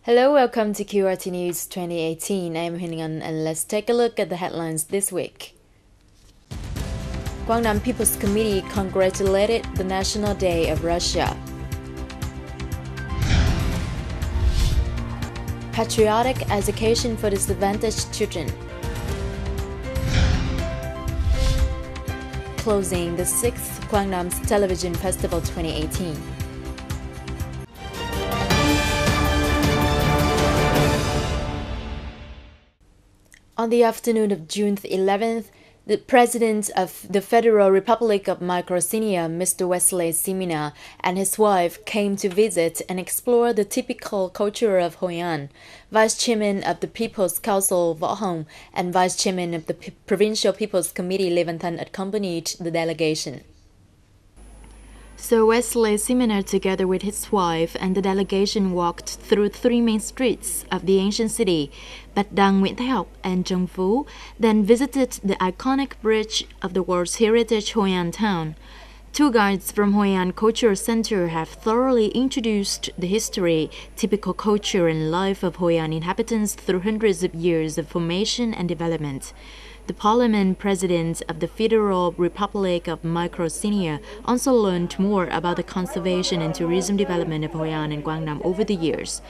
Hello, welcome to QRT News 2018. I'm Hyun and let's take a look at the headlines this week. Quang People's Committee congratulated the National Day of Russia. Patriotic education for disadvantaged children. Closing the 6th Quang Television Festival 2018. On the afternoon of June 11th, the President of the Federal Republic of Micronesia, Mr. Wesley Simina, and his wife came to visit and explore the typical culture of Hoi An. Vice Chairman of the People's Council, Võ Hồng, and Vice Chairman of the Provincial People's Committee, Lê Văn Thanh, accompanied the delegation. Sir Wesley Simina, together with his wife and the delegation, walked through three main streets of the ancient city, Bạch Đằng, Nguyễn Thái Học, and Trần Phú, then visited the iconic bridge of the World Heritage Hoi An town. Tour guides from Hoi An Cultural Center have thoroughly introduced the history, typical culture, and life of Hoi An inhabitants through hundreds of years of formation and development. The Parliament President of the Federal Republic of Micronesia also learned more about the conservation and tourism development of Hoi An and Quang Nam over the years.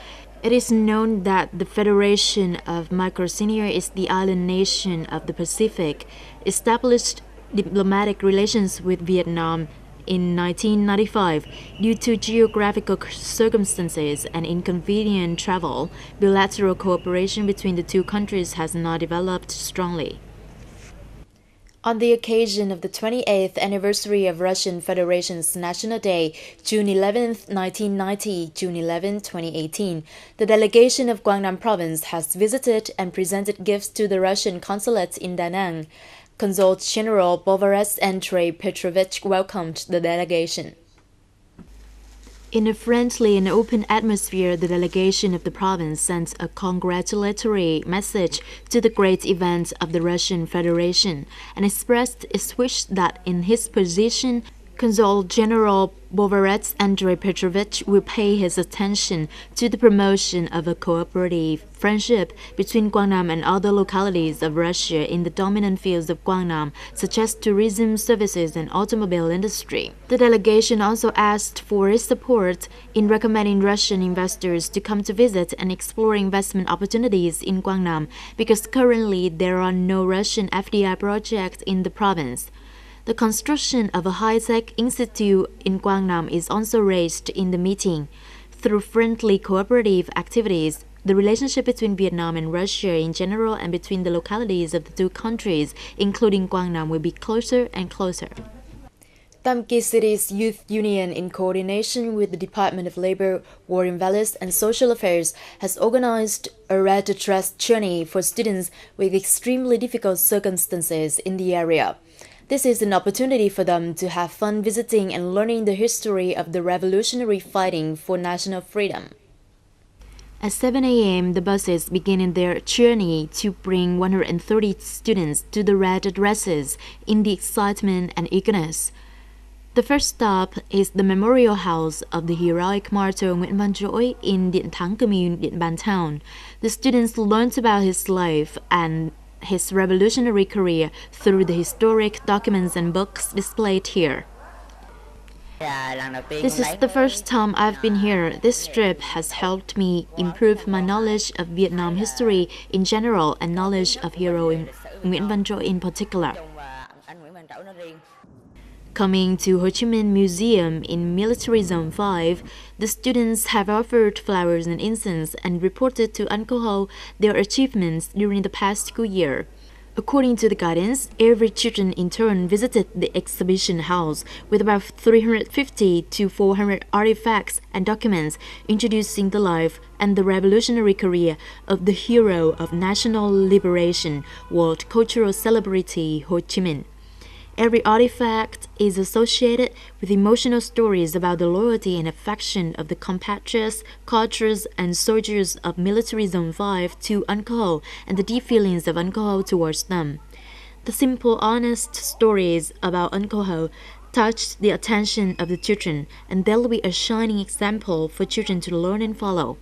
It is known that the Federation of Micronesia is the island nation of the Pacific, established diplomatic relations with Vietnam in 1995. Due to geographical circumstances and inconvenient travel, bilateral cooperation between the two countries has not developed strongly. On the occasion of the 28th anniversary of Russian Federation's National Day, June 11, 1990, June 11, 2018, the delegation of Quang Province has visited and presented gifts to the Russian consulate in Da Nang. Consul General Bovarev Andrei Petrovich welcomed the delegation. In a friendly and open atmosphere, the delegation of the province sent a congratulatory message to the great event of the Russian Federation and expressed its wish that in his position, Consul General Bovarev Andrei Petrovich will pay his attention to the promotion of a cooperative friendship between Quang Nam and other localities of Russia in the dominant fields of Quang Nam, such as tourism, services, and automobile industry. The delegation also asked for his support in recommending Russian investors to come to visit and explore investment opportunities in Quang Nam, because currently there are no Russian FDI projects in the province. The construction of a high-tech institute in Quang Nam is also raised in the meeting. Through friendly cooperative activities, the relationship between Vietnam and Russia in general and between the localities of the two countries, including Quang Nam, will be closer and closer. Tam Kỳ City's Youth Union, in coordination with the Department of Labor, War Invalids, and Social Affairs, has organized a Red Dress journey for students with extremely difficult circumstances in the area. This is an opportunity for them to have fun visiting and learning the history of the revolutionary fighting for national freedom. At 7 a.m., the buses begin their journey to bring 130 students to the red dresses in the excitement and eagerness. The first stop is the Memorial House of the heroic martyr Nguyễn Văn Trỗi in Điện Thắng Commune, Điện Bàn town. The students learned about his life and his revolutionary career through the historic documents and books displayed here. This is the first time I've been here. This trip has helped me improve my knowledge of Vietnam history in general and knowledge of hero Nguyễn Văn Trỗi in particular. Coming to Ho Chi Minh Museum in Military Zone 5, the students have offered flowers and incense and reported to Uncle Ho their achievements during the past school year. According to the guidance, every children in turn visited the exhibition house with about 350 to 400 artifacts and documents introducing the life and the revolutionary career of the hero of national liberation, world cultural celebrity Ho Chi Minh. Every artifact is associated with emotional stories about the loyalty and affection of the compatriots, cultures, and soldiers of Military Zone 5 to Uncle Ho and the deep feelings of Uncle Ho towards them. The simple, honest stories about Uncle Ho touched the attention of the children, and they'll be a shining example for children to learn and follow.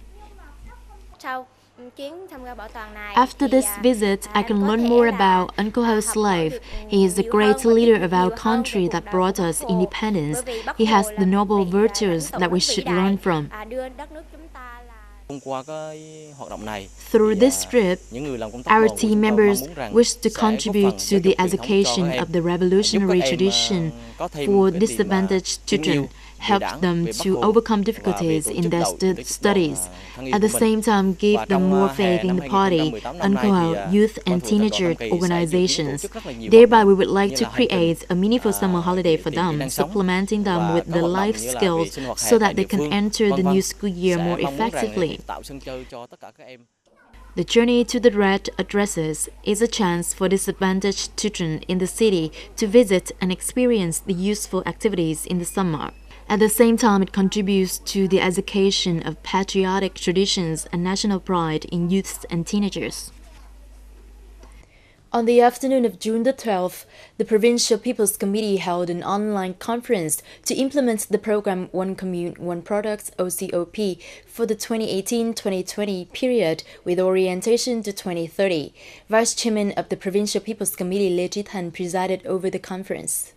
After this visit, I can learn more about Uncle Ho's life. He is the great leader of our country that brought us independence. He has the noble virtues that we should learn from. Through this trip, our team members wish to contribute to the education of the revolutionary tradition for disadvantaged children, help them to overcome difficulties in their studies. At the same time, give them more faith in the party, Uncle youth and teenager organizations. Thereby, we would like to create a meaningful summer holiday for them, supplementing them with the life skills so that they can enter the new school year more effectively. The journey to the red addresses is a chance for disadvantaged children in the city to visit and experience the useful activities in the summer. At the same time, it contributes to the education of patriotic traditions and national pride in youths and teenagers. On the afternoon of June the 12th, the Provincial People's Committee held an online conference to implement the program One Commune, One Product (OCOP) for the 2018-2020 period with orientation to 2030. Vice Chairman of the Provincial People's Committee, Lê Trí Thành, presided over the conference.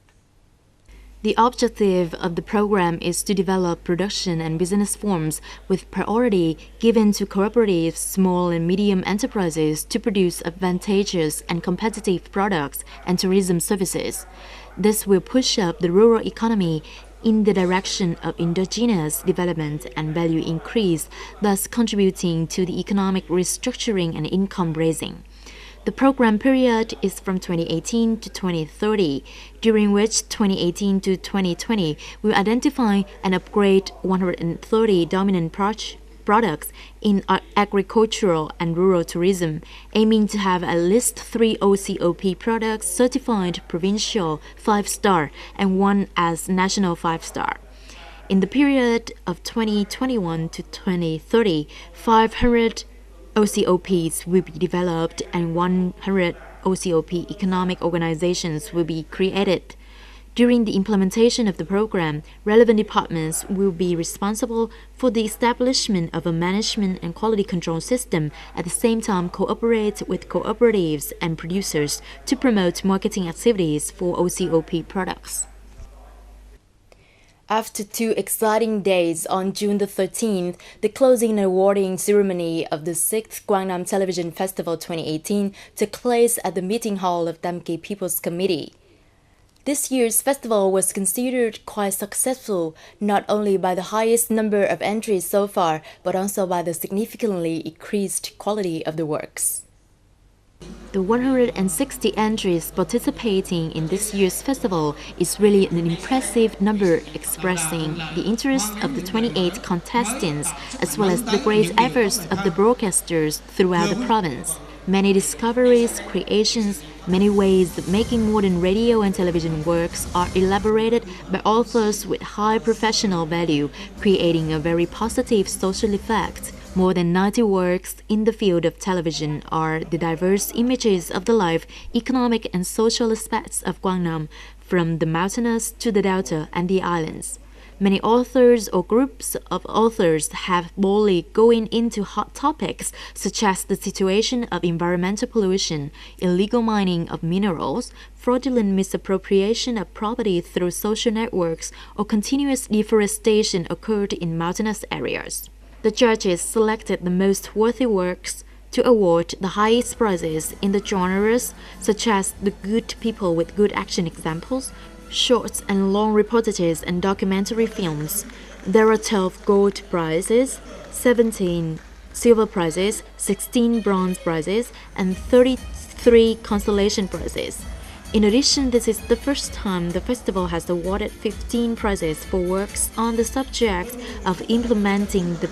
The objective of the program is to develop production and business forms with priority given to cooperative, small and medium enterprises to produce advantageous and competitive products and tourism services. This will push up the rural economy in the direction of endogenous development and value increase, thus contributing to the economic restructuring and income raising. The program period is from 2018 to 2030, during which 2018 to 2020 will identify and upgrade 130 dominant products in agricultural and rural tourism, aiming to have at least 3 OCOP products certified provincial 5-star and 1 as national 5-star. In the period of 2021 to 2030, 500 OCOPs will be developed and 100 OCOP economic organizations will be created. During the implementation of the program, relevant departments will be responsible for the establishment of a management and quality control system, at the same time cooperate with cooperatives and producers to promote marketing activities for OCOP products. After 2 exciting days on June the 13th, the closing and awarding ceremony of the 6th Quang Television Festival 2018 took place at the meeting hall of Tam Kỳ People's Committee. This year's festival was considered quite successful, not only by the highest number of entries so far, but also by the significantly increased quality of the works. The 160 entries participating in this year's festival is really an impressive number, expressing the interest of the 28 contestants as well as the great efforts of the broadcasters throughout the province. Many discoveries, creations, many ways of making modern radio and television works are elaborated by authors with high professional value, creating a very positive social effect. More than 90 works in the field of television are the diverse images of the life, economic and social aspects of Quang, from the mountainous to the delta and the islands. Many authors or groups of authors have boldly going into hot topics such as the situation of environmental pollution, illegal mining of minerals, fraudulent misappropriation of property through social networks, or continuous deforestation occurred in mountainous areas. The judges selected the most worthy works to award the highest prizes in the genres such as the good people with good action examples, short and long reportages and documentary films. There are 12 gold prizes, 17 silver prizes, 16 bronze prizes, and 33 consolation prizes. In addition, this is the first time the festival has awarded 15 prizes for works on the subject of implementing the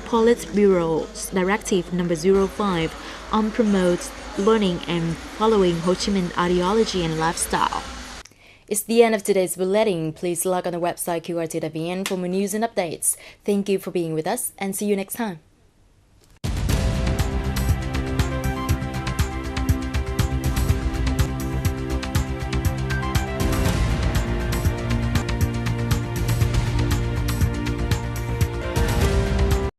Politburo's Directive No. 05 on promotes learning and following Ho Chi Minh ideology and lifestyle. It's the end of today's bulletin. Please log on the website qrt.vn for more news and updates. Thank you for being with us and see you next time.